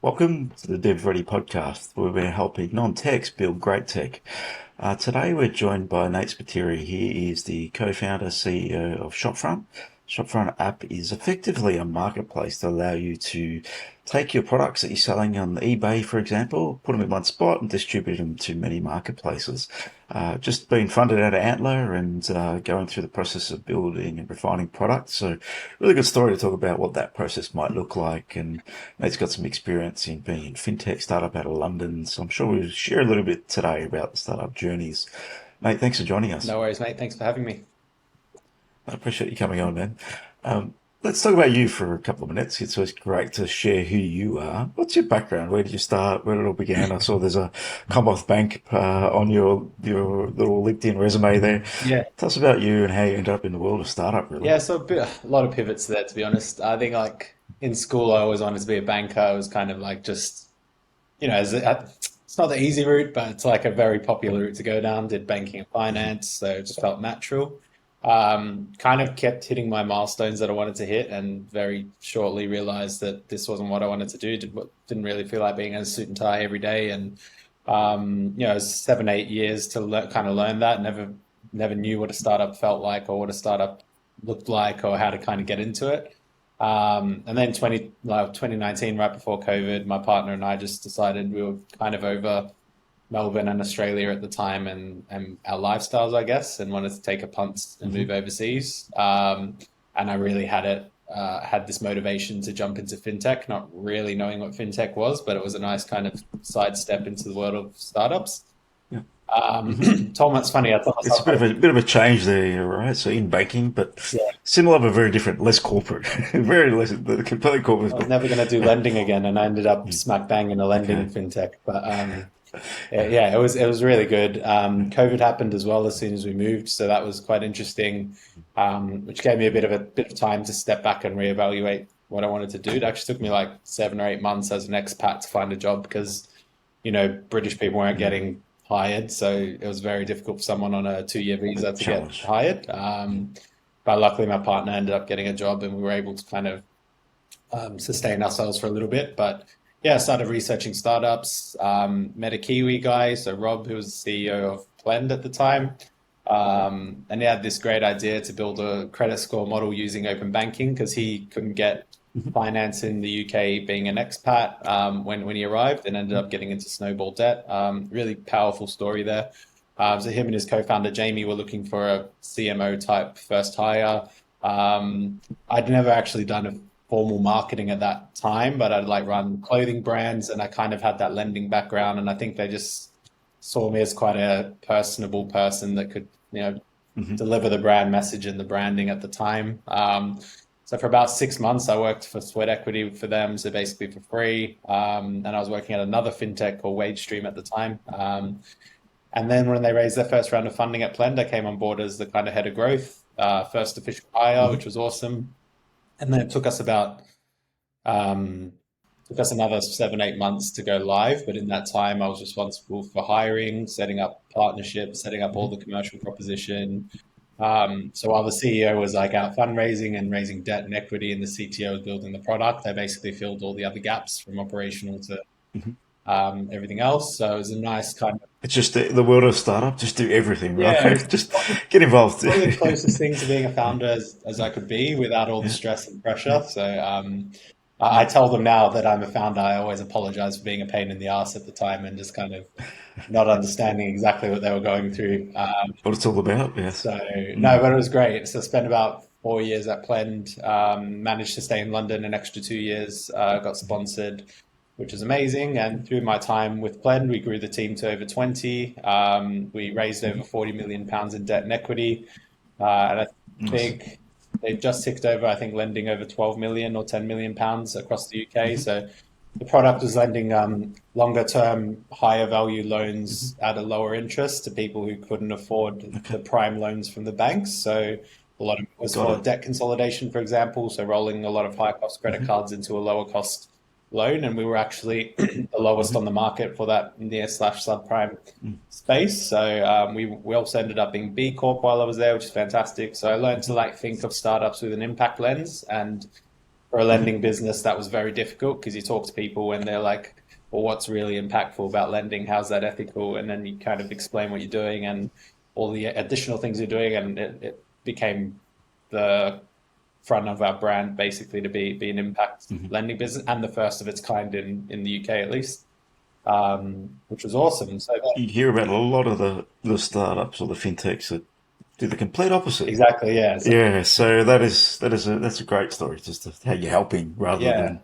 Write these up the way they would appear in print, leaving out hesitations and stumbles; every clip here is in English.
Welcome to the DevReady podcast, where we're helping non-techs build great tech. Today we're joined by Nate Spiteri. He is the co-founder, CEO of Shopfront. Shopfront app is effectively a marketplace to allow you to take your products that you're selling on eBay, for example, put them in one spot and distribute them to many marketplaces. Just been funded out of Antler and going through the process of building and refining products. So really good story to talk about what that process might look like. And Nate's got some experience in being in Fintech startup out of London. So I'm sure we'll share a little bit today about the startup journeys. Nate, thanks for joining us. No worries, mate. Thanks for having me. I appreciate you coming on, man. Let's talk about you for a couple of minutes. It's always great to share who you are. What's your background? Where did you start? Where did it all begin? I saw there's a Commonwealth Bank on your little LinkedIn resume there. Yeah. Tell us about you and how you ended up in the world of startup, really. Yeah, so a lot of pivots there, to be honest. I think like in school, I always wanted to be a banker. I was kind of like just, it's not the easy route, but it's like a very popular route to go down. Did banking and finance, so it just felt natural. Kind of kept hitting my milestones that I wanted to hit, and very shortly realized that this wasn't what I wanted to do. Didn't really feel like being in a suit and tie every day, and it was 7, 8 years to kind of learn that. Never knew what a startup felt like or what a startup looked like or how to kind of get into it. And then 2019, right before COVID, my partner and I just decided we were kind of over Melbourne and Australia at the time and our lifestyles, I guess, and wanted to take a punt and Hmm. move overseas. And I really had this motivation to jump into fintech, not really knowing what fintech was, but it was a nice kind of sidestep into the world of startups. Yeah. Hmm. Tom, it's funny. I thought It's myself, a bit of a change there, right? So in banking, but yeah, similar but very different, less corporate, very less completely I corporate. was But never going to do lending again, and I ended up smack bang in a lending okay, fintech. But yeah, it was really good. COVID happened as well as soon as we moved, so that was quite interesting, which gave me a bit of time to step back and reevaluate what I wanted to do. It actually took me like 7 or 8 months as an expat to find a job because British people weren't getting hired, so it was very difficult for someone on a 2-year visa to get challenge. hired. But luckily, my partner ended up getting a job, and we were able to kind of sustain ourselves for a little bit. But yeah, I started researching startups, met a Kiwi guy, so Rob, who was the CEO of Blend at the time. And he had this great idea to build a credit score model using open banking because he couldn't get finance in the UK being an expat when he arrived and ended up getting into snowball debt. Really powerful story there. So him and his co-founder Jamie were looking for a CMO type first hire. I'd never actually done a formal marketing at that time, but I'd like run clothing brands and I kind of had that lending background. And I think they just saw me as quite a personable person that could, Hmm. deliver the brand message and the branding at the time. So for about 6 months, I worked for Sweat Equity for them, so basically for free. And I was working at another fintech called WageStream at the time. And then when they raised their first round of funding at Plend, I came on board as the kind of head of growth, first official hire, Hmm. which was awesome. And then it um, took us another 7, 8 months to go live. But in that time, I was responsible for hiring, setting up partnerships, setting up all the commercial proposition. So while the CEO was like out fundraising and raising debt and equity, and the CTO was building the product, I basically filled all the other gaps from operational to Hmm. everything else. So it was a nice kind of, It's just the world of startup. Just do everything, yeah, right? Just get involved. probably the closest thing to being a founder as I could be without all the Yeah, stress and yeah, pressure. So I yeah. tell them now that I'm a founder. I always apologize for being a pain in the ass at the time and just kind of not understanding exactly what they were going through. What it's all about. Yes. So no, Mm. but it was great. So I spent about 4 years at Plend, managed to stay in London an extra 2 years, got sponsored, which was amazing. And through my time with Plend, we grew the team to over 20. We raised over £40 million in debt and equity. And I Nice. think they've just ticked over, I think, lending over 12 million or £10 million across the UK. Hmm. So the product was lending longer term, higher value Hmm. loans at a lower interest to people who couldn't afford Okay, the prime loans from the banks. So a lot of it was got for it. debt consolidation, for example. So rolling a lot of high cost credit Hmm. cards into a lower cost loan. And we were actually the lowest Hmm. on the market for that near slash subprime Mm. space. So we also ended up being B Corp while I was there, which is fantastic. So I learned to like think of startups with an impact lens and for a lending business, that was very difficult because you talk to people and they're like, well, what's really impactful about lending? How's that ethical? And then you kind of explain what you're doing and all the additional things you're doing. And it became the front of our brand basically to be an impact lending business and the first of its kind in the UK at least, which was awesome. So You hear about a lot of the startups or the fintechs that do the complete opposite. exactly, yeah. So Yeah, so that's a great story, just to, how you're helping rather yeah, than,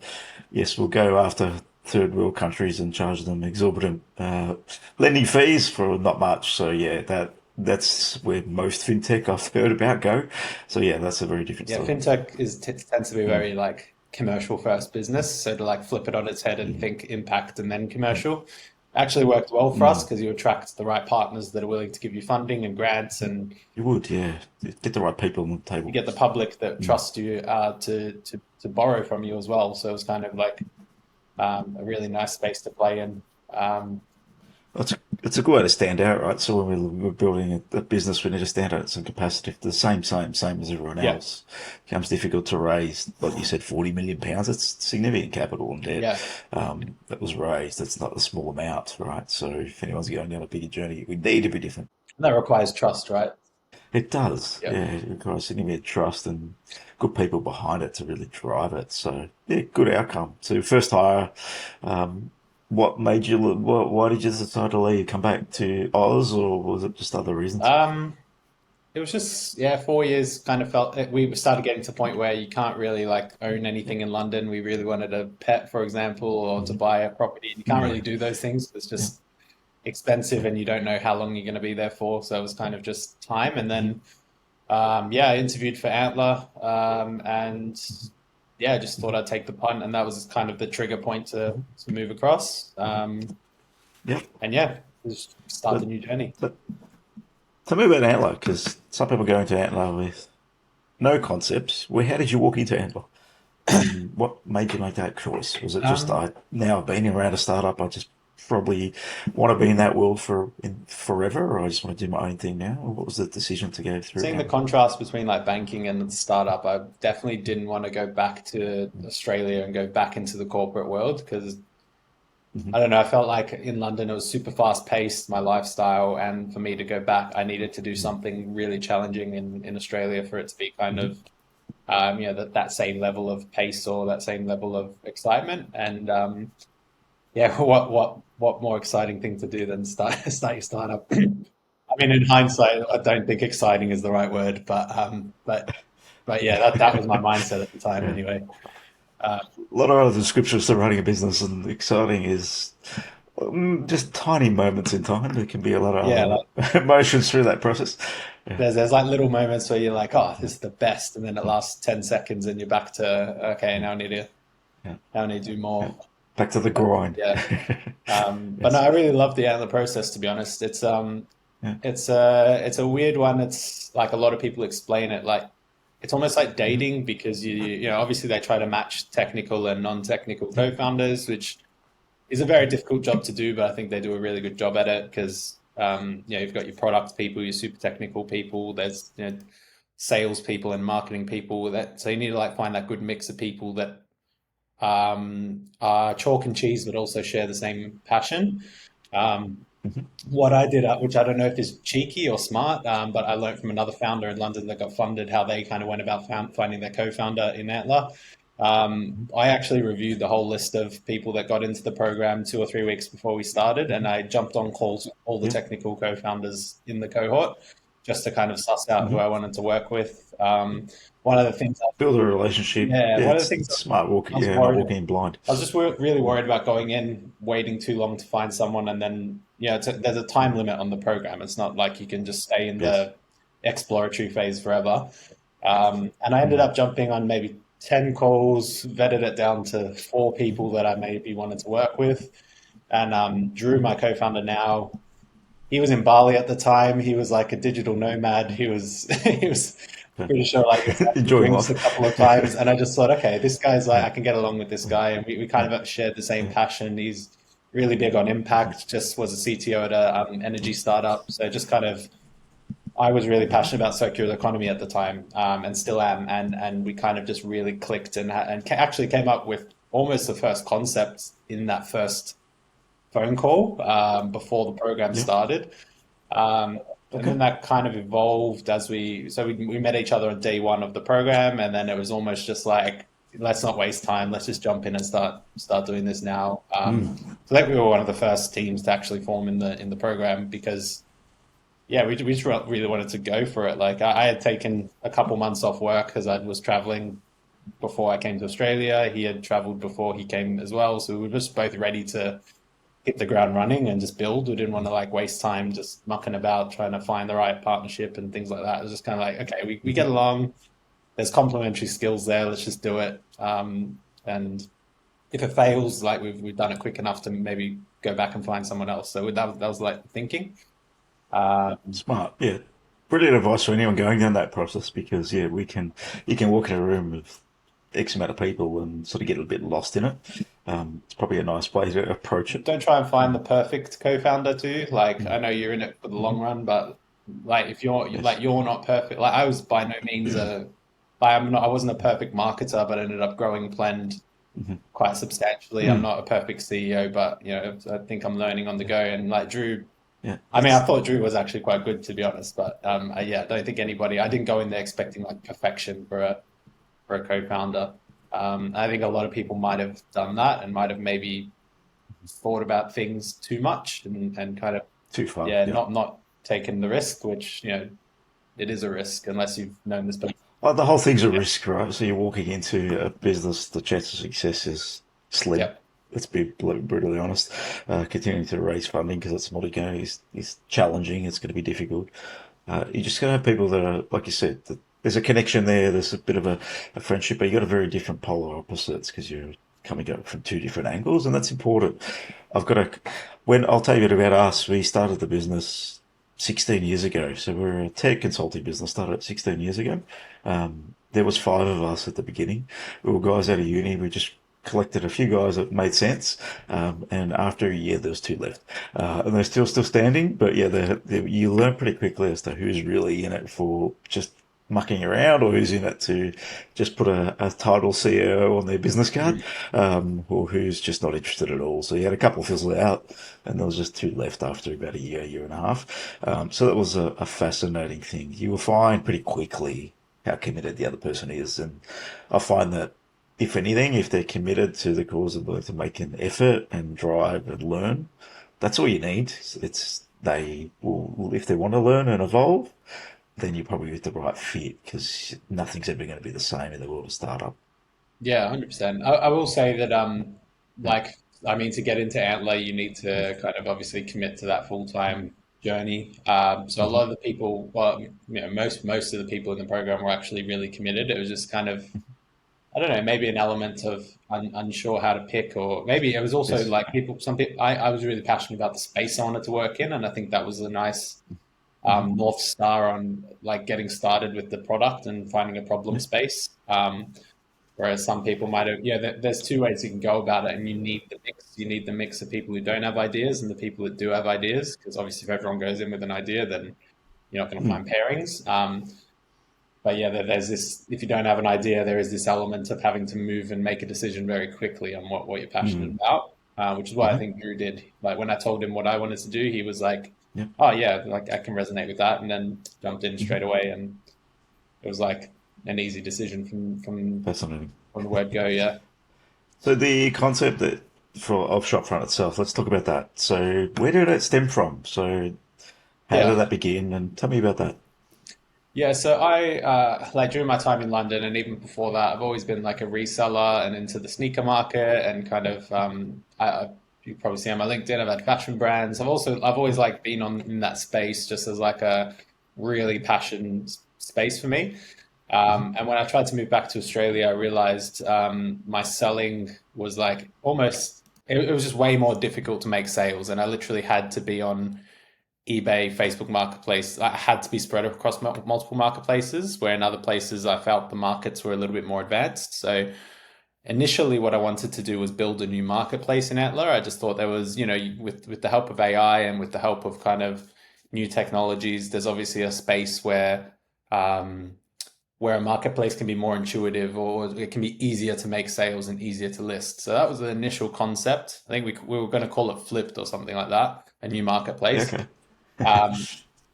yes, we'll go after third world countries and charge them exorbitant lending fees for not much. So yeah, that's where most fintech I've heard about go. So yeah, that's a very different yeah. story. Fintech tends to be very like commercial first business. So to like flip it on its head and think impact and then commercial actually worked well for us because you attract the right partners that are willing to give you funding and grants, and You would, yeah, get the right people on the you table. get the public that trust you to borrow from you as well. So it's kind of like a really nice space to play in. Um, It's a good way to stand out, right? So when we're building a business, we need to stand out in some capacity. If the same as everyone yeah, else, it becomes difficult to raise. Like you said, £40 million. That's significant capital and debt yeah. that was raised. That's not a small amount, right? So if anyone's going down a bigger journey, we need to be different. And that requires trust, right? It does, Yeah. yeah. It requires significant trust and good people behind it to really drive it. So yeah, good outcome. So first hire. Um, what made you? Why did you decide to leave? Come back to Oz, or was it just other reasons? Um, it was just, yeah, 4 years kind of felt we started getting to the point where you can't really like own anything in London. We really wanted a pet, for example, or to buy a property. You can't really Yeah, do those things. It's yeah, just expensive and you don't know how long you're going to be there for. So it was kind of just time. And then, yeah, I interviewed for Antler, and yeah, I just thought I'd take the punt. And that was kind of the trigger point to move across. yep. And yeah, just start the But, new journey. but tell me about Antler, because some people go into Antler with no concepts. How did you walk into Antler? And what made you make that choice? Was it just Um, now I've been around a startup, I just probably want to be in that world forever, or I just want to do my own thing now? Or what was the decision to go through Seeing the Antler? contrast between like banking and startup, I definitely didn't want to go back to Australia and go back into the corporate world because Hmm. I don't know, I felt like in London it was super fast paced, my lifestyle, and for me to go back, I needed to do something really challenging in Australia for it to be kind of that same level of pace or that same level of excitement. And yeah, what more exciting thing to do than start your startup? I mean, in hindsight, I don't think exciting is the right word, but yeah, that was my mindset at the time Yeah. anyway. Uh, A lot of other descriptions to running a business, and exciting is just tiny moments in time. There can be a lot of yeah, like other emotions through that process. Yeah, there's like little moments where you're like, oh, this is the best, and then it lasts 10 seconds, and you're back to okay, yeah, now I need to do yeah. more. Back to the grind. Yeah. But no, Yes. I really love the antler process, to be honest. Yeah. It's a weird one. It's like a lot of people explain it like it's almost like Mhm. dating because obviously they try to match technical and non-technical co-founders, which is a very difficult job to do, but I think they do a really good job at it because you've got your product people, your super technical people, there's sales people and marketing people that so you need to like find that good mix of people that are chalk and cheese, but also share the same passion. Um, Mhm. what I did, which I don't know if is cheeky or smart, but I learned from another founder in London that got funded how they kind of went about finding their co-founder in Antler. I actually reviewed the whole list of people that got into the program 2 or 3 weeks before we started, and Mhm. I jumped on calls with all the Yeah. technical co-founders in the cohort just to kind of suss out who Mhm. I wanted to work with. One of the things, Build a relationship. yeah, Yeah, one of the it's things smart walking. I was Yeah, not worried walking in blind. I was just really worried about going in, waiting too long to find someone, and then there's a time limit on the program. It's not like you can just stay in Yes. the exploratory phase forever. And I ended Mm. up jumping on maybe 10 calls, vetted it down to 4 people that I maybe wanted to work with, and Drew, my co-founder now, he was in Bali at the time. He was like a digital nomad. He was he was Okay. pretty sure like was out for Enjoying drinks life. a couple of times, and I just thought, okay, this guy's like Yeah. I can get along with this guy, and we kind of shared the same Yeah. passion. He's really big on impact. Just was a CTO at a energy startup, so just kind of I was really Hmm. passionate about circular economy at the time, and still am, and we kind of just really clicked and actually came up with almost the first concepts in that first phone call before the program Yeah. started. Um, and Okay. then that kind of evolved as we met each other on day one of the program, and then it was almost just like, let's not waste time, let's just jump in and start doing this now. Mm. So I think we were one of the first teams to actually form in the program because yeah, we just really wanted to go for it. Like I had taken a couple months off work because I was traveling before I came to Australia. He had traveled before he came as well, so we were just both ready to hit the ground running and just build. We didn't want to like waste time just mucking about trying to find the right partnership and things like that. It was just kind of like, okay, we get along. There's complementary skills there. Let's just do it. And if it fails, like we've done it quick enough to maybe go back and find someone else. So that was like thinking. Um, Smart. Yeah. Brilliant advice for anyone going down that process because yeah, you can walk in a room with X amount of people and sort of get a bit lost in it. It's probably a nice way to approach it. don't try and find the Mm. perfect co-founder too. Like I Mm. know you're in it for the Hmm. long run, but like if you're Yes. like you're not perfect. Like I was by no means a like I wasn't a perfect marketer, but ended up growing Plend Hmm. quite substantially. I'm Mm. not a perfect CEO, but I think I'm learning on the Yeah. go. And like Drew, Yeah. I mean, I It's thought Drew was actually quite good to be honest, but yeah, I don't think anybody. I didn't go in there expecting like perfection for a co-founder. I think a lot of people might have done that and might have maybe thought about things too much and kind of too far. yeah, Yeah. not taken the risk, which it is a risk unless you've known this person. Well, the whole thing's a Yeah, risk, right? So you're walking into a business, the chance of success is slim. yeah, Let's be brutally honest. Continuing to raise funding because it's not going is challenging. It's going to be difficult. You're just going to have people that are, like you said, there's a connection there. There's a bit of a friendship, but you got a very different polar opposites because you're coming up from two different angles, and that's important. I've got a, when I'll tell you a bit about us. We started the business 16 years ago, so we're a tech consulting business. Started 16 years ago. There was five of us at the beginning. We were guys out of uni. We just collected a few guys that made sense, and after a year, there was two left, and they're still standing. But yeah, you learn pretty quickly as to who's really in it for just mucking around or who's in it to just put a title CEO on their business card, or who's just not interested at all. So you had a couple fizzle out, and there was just two left after about a year and a half. So that was a fascinating thing. You will find pretty quickly how committed the other person is, and I find that if anything, if they're committed to the cause and willing to make an effort and drive and learn, that's all you need. It's they will, if they want to learn and evolve, then you're probably with the right fit because nothing's ever going to be the same in the world of startup. yeah, 100%. I will say that like I mean to get into Antler, you need to kind of obviously commit to that full-time journey. So a Mm-hmm. lot of the people, well, most of the people in the program were actually really committed. It was just kind of I don't know, maybe an element of unsure how to pick, or maybe it was also Yes. like people. Some people, I was really passionate about the space I wanted to work in, and I think that was a nice Mm-hmm. North Star on like getting started with the product and finding a problem Yeah. space. Whereas some people might have, yeah, there's two ways you can go about it, and you need the mix. You need the mix of people who don't have ideas and the people that do have ideas, because obviously, if everyone goes in with an idea, then you're not going to Mm. find pairings. But yeah, there's this. If you don't have an idea, there is this element of having to move and make a decision very quickly on what you're passionate Mm. about, which is what I Mm-hmm. think Drew did. Like when I told him what I wanted to do, he was like, Yeah. "Oh yeah, like I can resonate with that," and then jumped in Mm-hmm. straight away, and it was like an easy decision Fascinating. from the word go. Yeah, So the concept that of Shopfront itself, let's talk about that. So where did it stem from? So how did yeah. that begin? And tell me about that. Yeah, so I like during my time in London and even before that, I've always been like a reseller and into the sneaker market and kind of you probably see on my LinkedIn, I've had fashion brands. I've always like been on in that space just as like a really passion space for me. Mm-hmm. And when I tried to move back to Australia, I realized my selling was like almost it was just way more difficult to make sales, and I literally had to be on eBay, Facebook Marketplace, I had to be spread across multiple marketplaces, where in other places I felt the markets were a little bit more advanced. So initially, what I wanted to do was build a new marketplace in Antler. I just thought there was, with the help of AI and with the help of kind of new technologies, there's obviously a space um, where a marketplace can be more intuitive, or it can be easier to make sales and easier to list. So that was the initial concept. I think we were going to call it Flipped or something like that, a new Yeah, marketplace. okay. Um,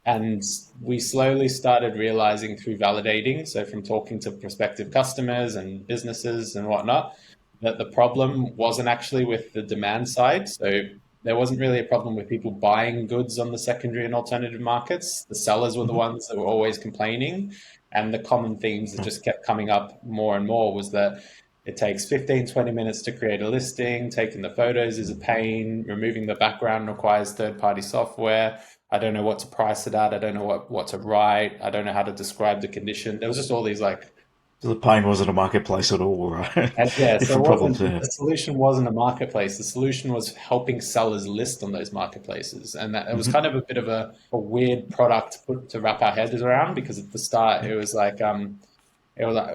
and we slowly started realizing through validating, so from talking to prospective customers and businesses and whatnot, that the problem wasn't actually with the demand side. So there wasn't really a problem with people buying goods on the secondary and alternative markets. The sellers were the Mhm. ones that were always complaining. And the common themes that just kept coming up more and more was that it takes 15, 20 minutes to create a listing. Taking the photos is a pain. Removing the background requires third-party software. I don't know what to price it at. I don't know what to write. I don't know how to describe the condition. There was just all these like, So the pain wasn't a marketplace at all, right? and yeah, so it Different problems wasn't, there. the solution wasn't a marketplace. The solution was helping sellers list on those marketplaces. And that it was Hmm. kind of a bit of a weird product to wrap our heads around, because at the start it was like,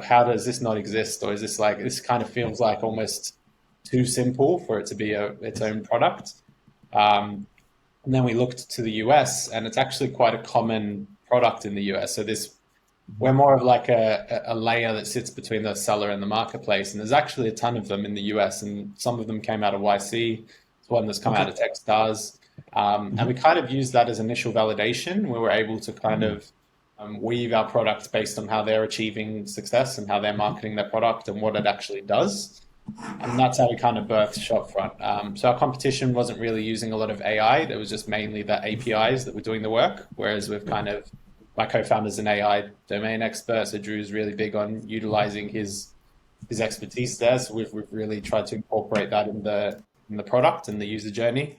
how does this not exist? Or is this like, this kind of feels like almost too simple for it to be its own product. Um, And then we looked to the US, and it's actually quite a common product in the US. So this, we're more of like a layer that sits between the seller and the marketplace. And there's actually a ton of them in the US, and some of them came out of YC. There's one that's come out Okay. of Techstars. And we Hmm. kind of used that as initial validation, where we're able to kind Mm. of weave our product based on how they're achieving success and how they're marketing their product and what it actually does. And that's how we kind of birthed Shopfront. So our competition wasn't really using a lot of AI. It was just mainly the APIs that were doing the work. Whereas we've Yeah. kind of, my co-founder's an AI domain expert, so Drew's really big on utilizing his expertise there. So we've really tried to incorporate that in the product and the user journey,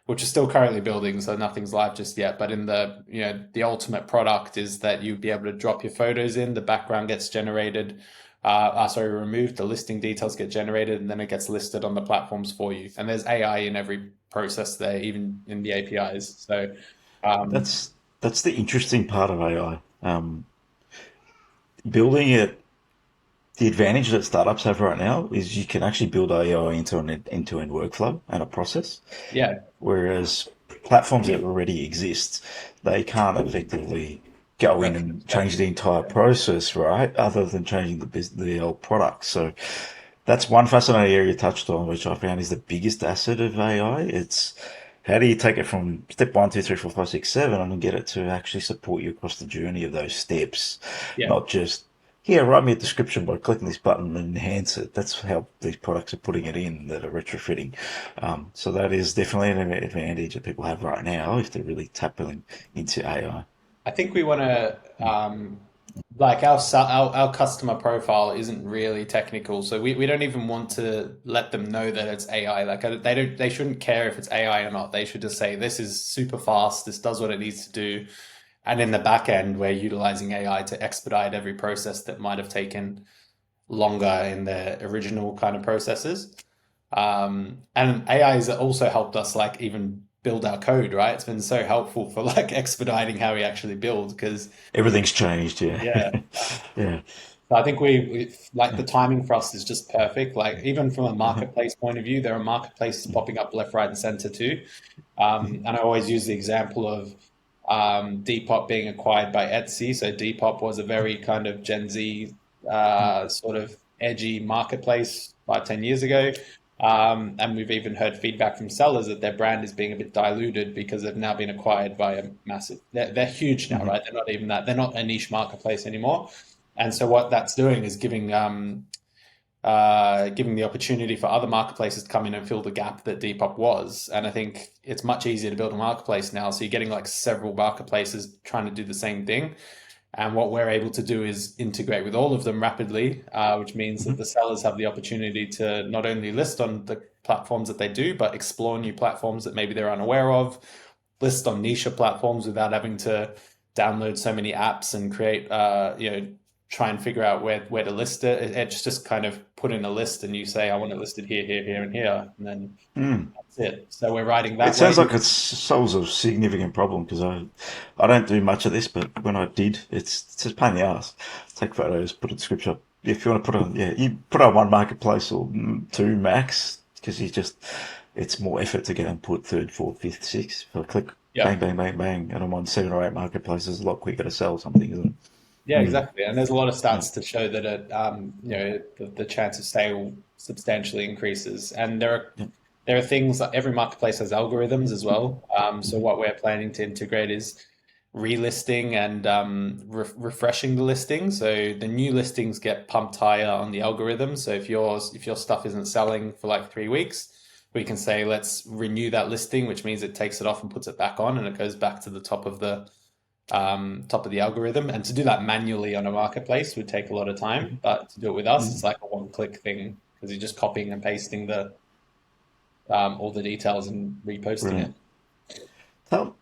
which is still currently building, so nothing's live just yet. But in the the ultimate product is that you'd be able to drop your photos in, the background gets generated, removed, the listing details get generated, and then it gets listed on the platforms for you. And there's AI in every process there, even in the APIs. So um, That's the interesting part of AI. Building it, the advantage that startups have right now is you can actually build AI into an end-to-end workflow and a process, yeah, whereas platforms that already exist, they can't effectively go in and change the entire process, right? Other than changing the old product. So that's one fascinating area you touched on, which I found is the biggest asset of AI. It's how do you take it from step one, two, three, four, five, six, seven, and get it to actually support you across the journey of those steps, yeah. not just here, write me a description by clicking this button and enhance it. That's how these products are putting it in that are retrofitting. So that is definitely an advantage that people have right now if they're really tapping into AI. I think we want to like our customer profile isn't really technical, so we don't even want to let them know that it's AI. Like they shouldn't care if it's AI or not. They should just say this is super fast. This does what it needs to do. And in the back end, we're utilizing AI to expedite every process that might have taken longer in their original kind of processes. And AI has also helped us like even build our code, right? It's been so helpful for like expediting how we actually build because Everything's changed, yeah. yeah. Yeah. So I think we like the timing for us is just perfect. Like even from a Uh-huh. marketplace point of view, there are marketplaces popping up left, right, and center too. And I always use the example of Depop being acquired by Etsy. So Depop was a very kind of Gen Z sort of edgy marketplace 5, 10 years ago. And we've even heard feedback from sellers that their brand is being a bit diluted because they've now been acquired by a massive, they're huge now, right? They're not even that, they're not a niche marketplace anymore. And so what that's doing is giving the opportunity for other marketplaces to come in and fill the gap that Depop was. And I think it's much easier to build a marketplace now. So you're getting like several marketplaces trying to do the same thing. And what we're able to do is integrate with all of them rapidly, which means that the sellers have the opportunity to not only list on the platforms that they do, but explore new platforms that maybe they're unaware of, list on niche platforms without having to download so many apps and create, try and figure out where to list it. It's just kind of put in a list and you say, I want it listed here, here, here, and here. And then Mm. that's it. So we're writing It that way. sounds like it solves a significant problem because I don't do much of this, but when I did, it's just a pain in the ass. Take photos, put a description up. If you want to put on, yeah, you put on one marketplace or two max because it's more effort to get and put third, fourth, fifth, sixth for a click. Yeah. bang, bang, bang, bang, and I'm on 7 or 8 marketplaces a lot quicker to sell something, isn't it? Yeah, Mm. exactly. And there's a lot of Yeah. stats to show that the chance of sale substantially increases. And Yeah. there are things like every marketplace has algorithms as well. So Mhm. what we're planning to integrate is relisting and refreshing the listing. So the new listings get pumped higher on the algorithm. So if your stuff isn't selling for like 3 weeks, we can say let's renew that listing, which means it takes it off and puts it back on, and it goes back to the top of the algorithm. And to do that manually on a marketplace would take a lot of time, Mhm. but to do it with us, it's Mhm. like a one-click thing because you're just copying and pasting the all the details and reposting Brilliant. it. So,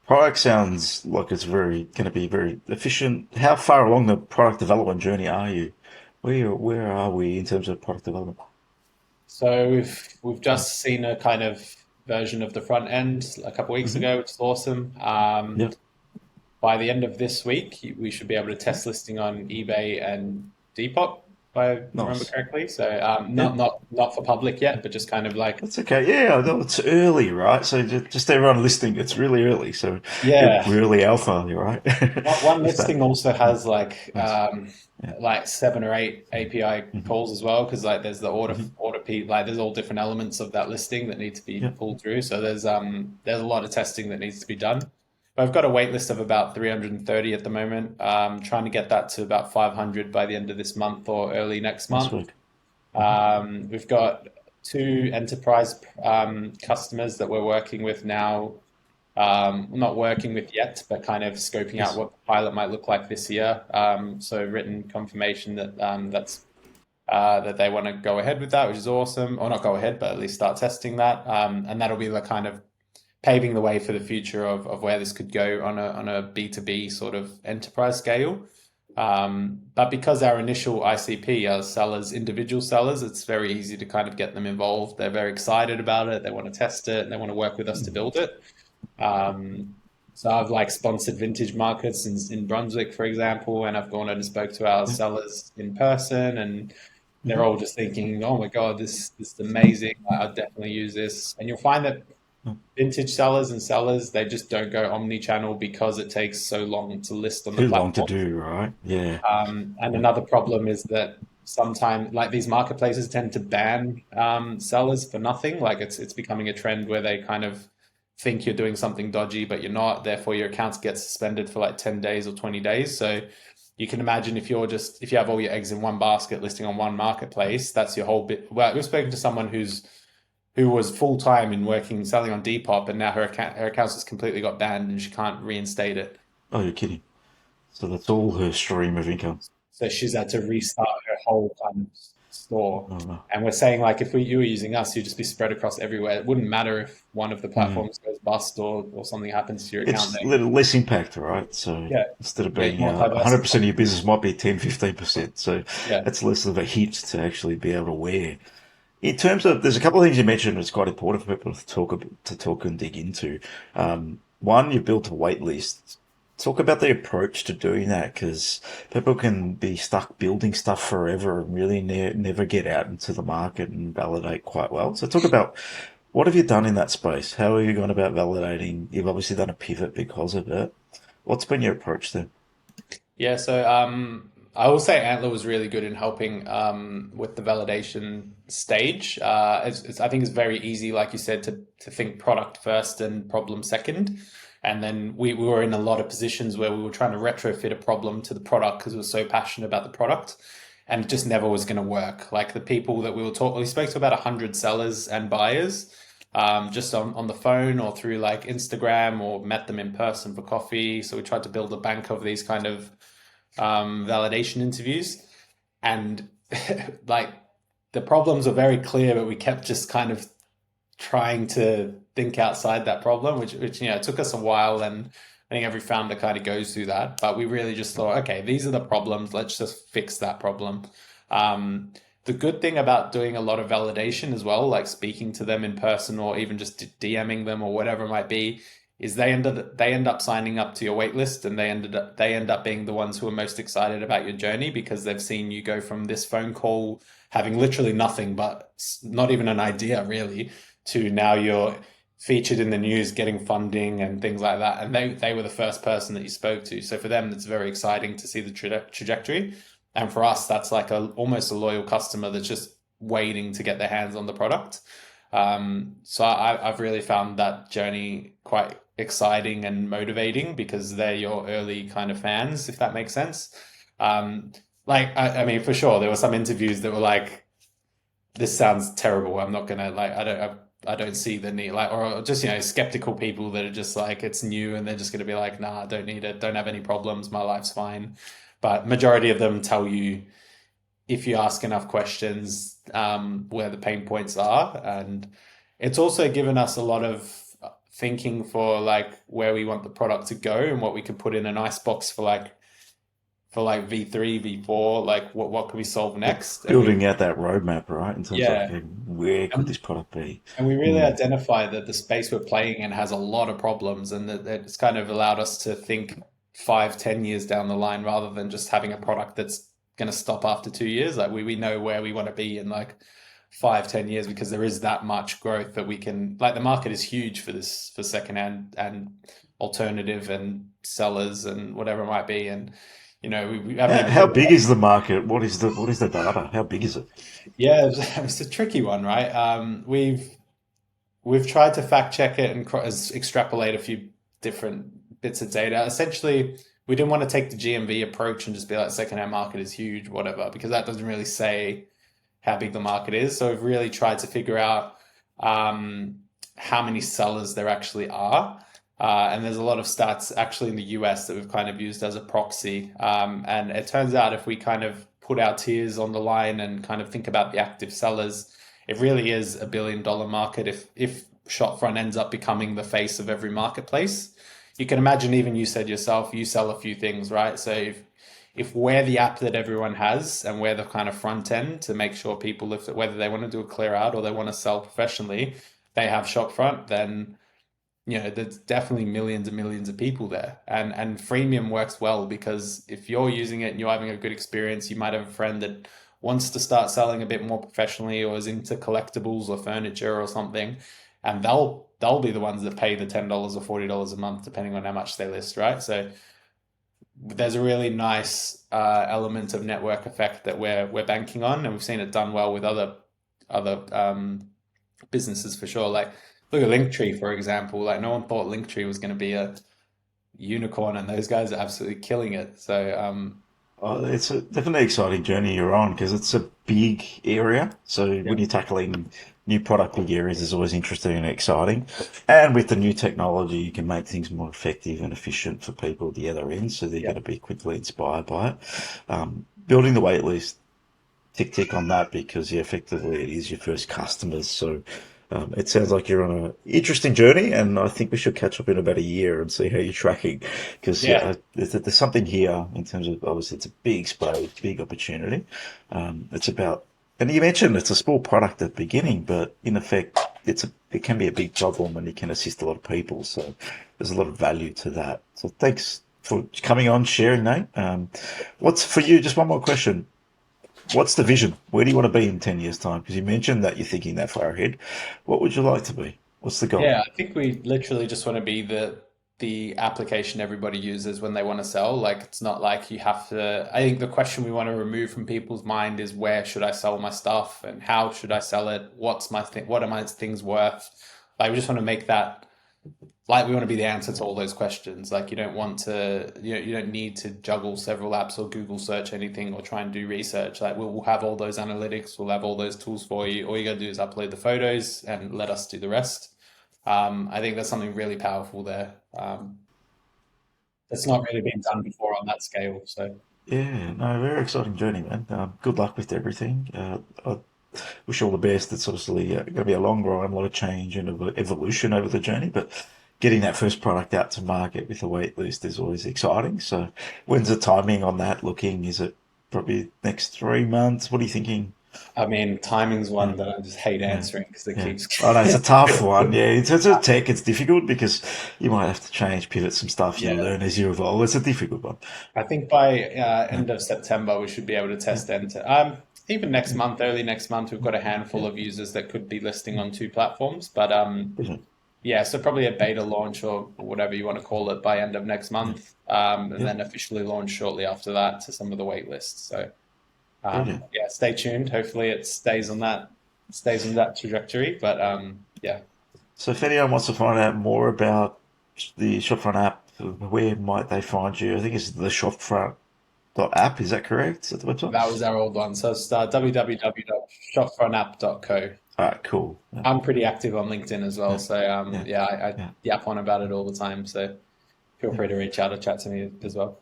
product sounds like it's very going to be very efficient. How far along the product development journey are you? Where are we in terms of product development? So we've just seen a kind of version of the front end a couple of weeks Mm-hmm. ago, which is awesome. Yep. By the end of this week, we should be able to test listing on eBay and Depop, if I remember Nice. correctly. So Yep. not for public yet, but just kind of like That's okay. Yeah, no, it's early, right? So just everyone listening, it's really early. So you're yeah. really alpha, right? One If that. listing also Yeah. has Nice. Yeah. like 7 or 8 API Mm-hmm. calls as well because like there's the Mm-hmm. like there's all different elements of that listing that need to be Yep. pulled through. So there's a lot of testing that needs to be done. But I've got a wait list of about 330 at the moment. Trying to get that to about 500 by the end of this month or early next Nice month. work. Mm-hmm. We've got two enterprise customers that we're working with now, not working with yet, but kind of scoping out Yes. what the pilot might look like this year. So written confirmation that that they want to go ahead with that, which is awesome, or not go ahead, but at least start testing that. And that'll be the kind of paving the way for the future of where this could go on a B2B sort of enterprise scale. But because our initial ICP are sellers, individual sellers, it's very easy to kind of get them involved. They're very excited about it. They want to test it. They want to work with us to Mm-hmm. build it. So I've like sponsored vintage markets in Brunswick, for example, and I've gone and spoke to our Yeah. sellers in person, and they're Mm-hmm. all just thinking, "Oh my God, this is amazing! I'll definitely use this." And you'll find that vintage sellers and sellers they just don't go omni-channel because it takes so long to list on the Too long to platform. do, right? Yeah. And Yeah. another problem is that sometimes, like these marketplaces tend to ban sellers for nothing. Like it's becoming a trend where they kind of think you're doing something dodgy, but you're not. Therefore, your accounts get suspended for like 10 days or 20 days. So you can imagine if you have all your eggs in one basket listing on one marketplace, that's your whole bit. Well, we've spoken to someone who was full time in working selling on Depop, and now her accounts just completely got banned, and she can't reinstate it. Oh, you're kidding. So that's all her stream of income. So she's had to restart her whole kind of store. Oh, no. And we're saying like if you were using us, you'd just be spread across everywhere. It wouldn't matter if one of the Mm. platforms goes bust or something happens to your account. It's a little less impact, right? So Yeah, instead of yeah, you're being more 100% of diversified. your business might be 10, 15%. So Yeah. it's less of a hit to actually be able to wear. In terms of, there's a couple of things you mentioned that's quite important for people to talk and dig into. One, you built a wait list. Talk about the approach to doing that because people can be stuck building stuff forever and really never get out into the market and validate quite well. So talk about what have you done in that space? How are you going about validating? You've obviously done a pivot because of it. What's been your approach there? Yeah, so I will say Antler was really good in helping with the validation stage. I think it's very easy, like you said, to think product first and problem second. And then we were in a lot of positions where we were trying to retrofit a problem to the product because we were so passionate about the product. And it just never was going to work. Like the people that we spoke to about 100 sellers and buyers just on the phone or through like Instagram or met them in person for coffee. So we tried to build a bank of these kind of validation interviews, and like the problems are very clear, but we kept just kind of trying to think outside that problem, which it took us a while, and I think every founder kind of goes through that. But we really just thought, okay, these are the problems. Let's just fix that problem. Um, the good thing about doing a lot of validation as well, like speaking to them in person or even just DMing them or whatever it might be, is they end up signing up to your wait list, and they end up being the ones who are most excited about your journey because they've seen you go from this phone call having literally nothing but not even an idea really to now you're featured in the news getting funding and things like that. And they were the first person that you spoke to. So for them, it's very exciting to see the trajectory. And for us, that's like almost a loyal customer that's just waiting to get their hands on the product. So I've really found that journey quite exciting and motivating because they're your early kind of fans, if that makes sense. Um, I mean, for sure, there were some interviews that were like, "This sounds terrible. I'm not gonna like. I don't see the need." Like, or just skeptical people that are just like, it's new, and they're just gonna be like, "Nah, I don't need it. Don't have any problems. My life's fine." But majority of them tell you if you ask enough questions, where the pain points are. And it's also given us a lot of thinking for like where we want the product to go and what we could put in an icebox for like V3, V4, like what can we solve next? And we Building out that roadmap, right? In terms of yeah, okay, where could and, this product be? and we really Hmm. identify that the space we're playing in has a lot of problems, and that it's kind of allowed us to think 5, 10 years down the line rather than just having a product that's going to stop after 2 years. Like we know where we want to be in like 5, 10 years because there is that much growth that we can, like the market is huge for this, for secondhand and alternative and sellers and whatever it might be. And we haven't even How thought big about. is the market? What is the data? How big is it? Yeah, it's a tricky one, right? We've tried to fact check it and extrapolate a few different bits of data. Essentially, we didn't want to take the GMV approach and just be like secondhand market is huge, whatever, because that doesn't really say how big the market is. So we've really tried to figure out how many sellers there actually are. And there's a lot of stats actually in the US that we've kind of used as a proxy. And it turns out if we kind of put our tiers on the line and kind of think about the active sellers, it really is $1 billion market if Shopfront ends up becoming the face of every marketplace. You can imagine, even you said yourself, you sell a few things, right? So if we're the app that everyone has and we're the kind of front end to make sure people, if whether they want to do a clear out or they want to sell professionally, they have Shopfront, then there's definitely millions and millions of people there. And freemium works well because if you're using it and you're having a good experience, you might have a friend that wants to start selling a bit more professionally or is into collectibles or furniture or something, and they'll be the ones that pay the $10 or $40 a month depending on how much they list, right? So there's a really nice element of network effect that we're banking on, and we've seen it done well with other businesses for sure. Like look at Linktree, for example. Like no one thought Linktree was going to be a unicorn, and those guys are absolutely killing it. So It's a definitely exciting journey you're on because it's a big area. So yeah, when you're tackling new product, big areas is always interesting and exciting. And with the new technology, you can make things more effective and efficient for people at the other end. So they're yeah, going to be quickly inspired by it. Building the wait list, tick on that because yeah, effectively it is your first customers. So it sounds like you're on an interesting journey, and I think we should catch up in about a year and see how you're tracking. Because yeah, yeah, there's something here in terms of obviously it's a big space, big opportunity. It's about, and you mentioned it's a small product at the beginning, but in effect, it can be a big problem, and it can assist a lot of people. So there's a lot of value to that. So thanks for coming on, sharing, Nate. What's for you? Just one more question. What's the vision? Where do you want to be in 10 years' time? Because you mentioned that you're thinking that far ahead. What would you like to be? What's the goal? yeah. I think we literally just want to be the application everybody uses when they want to sell. Like it's not like you have to. I think the question we want to remove from people's mind is where should I sell my stuff and how should I sell it? What's my thing? What are my things worth? Like we just want to make that, like we want to be the answer to all those questions. Like you don't want to, you don't need to juggle several apps or Google search anything or try and do research. Like we'll have all those analytics, we'll have all those tools for you. All you got to do is upload the photos and let us do the rest. I think there's something really powerful there. That's not really been done before on that scale. So Yeah, no, very exciting journey, man. Good luck with everything. I wish you all the best. It's obviously going to be a long ride, a lot of change and evolution over the journey, but getting that first product out to market with a wait list is always exciting. So, when's the timing on that looking? Is it probably next 3 months? What are you thinking? I mean, timing's Yeah, one that I just hate yeah, answering because it yeah. keeps. I know it's a tough one. Yeah, in terms of tech, it's difficult because you might have to change, pivot some stuff you Yeah, learn as you evolve. It's a difficult one. I think by Yeah, end of September we should be able to yeah, test enter. Even next yeah, month, early next month, we've got a yeah. handful of users that could be listing on two platforms. But Brilliant. Yeah, so probably a beta launch or whatever you want to call it by end of next Yeah. month, and Yep. then officially launch shortly after that to some of the wait lists. So Brilliant. yeah, stay tuned. Hopefully it stays on that trajectory. But yeah, So if anyone wants to find out more about the Shopfront app, where might they find you? I think it's the Shopfront app. Is that correct? Is that the website? that was our old one. So it's www.shopfrontapp.co. All right, cool. Yeah, I'm pretty active on LinkedIn as well. yeah, So yeah, yeah, I yeah. yap on about it all the time. So feel Yeah. free to reach out or chat to me as well.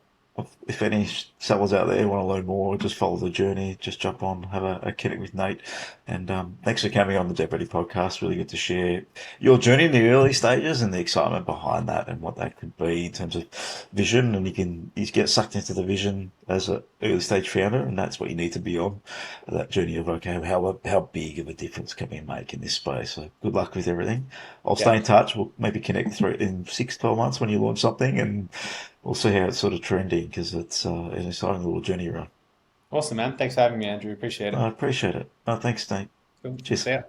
If any sellers out there want to learn more, just follow the journey, just jump on, have a connect with Nate. And thanks for coming on the DevReady podcast. Really good to share your journey in the early stages and the excitement behind that and what that could be in terms of vision. And you get sucked into the vision as an early stage founder, and that's what you need to be on that journey of, okay, how big of a difference can we make in this space? So good luck with everything. I'll Yeah, stay in touch. We'll maybe connect through in 6, 12 months when you launch something, and we'll see how it's sort of trending because it's an exciting little journey run. awesome, man. Thanks for having me, Andrew. Appreciate I it. appreciate it. Thanks, Nate. Cool. Cheers. See ya.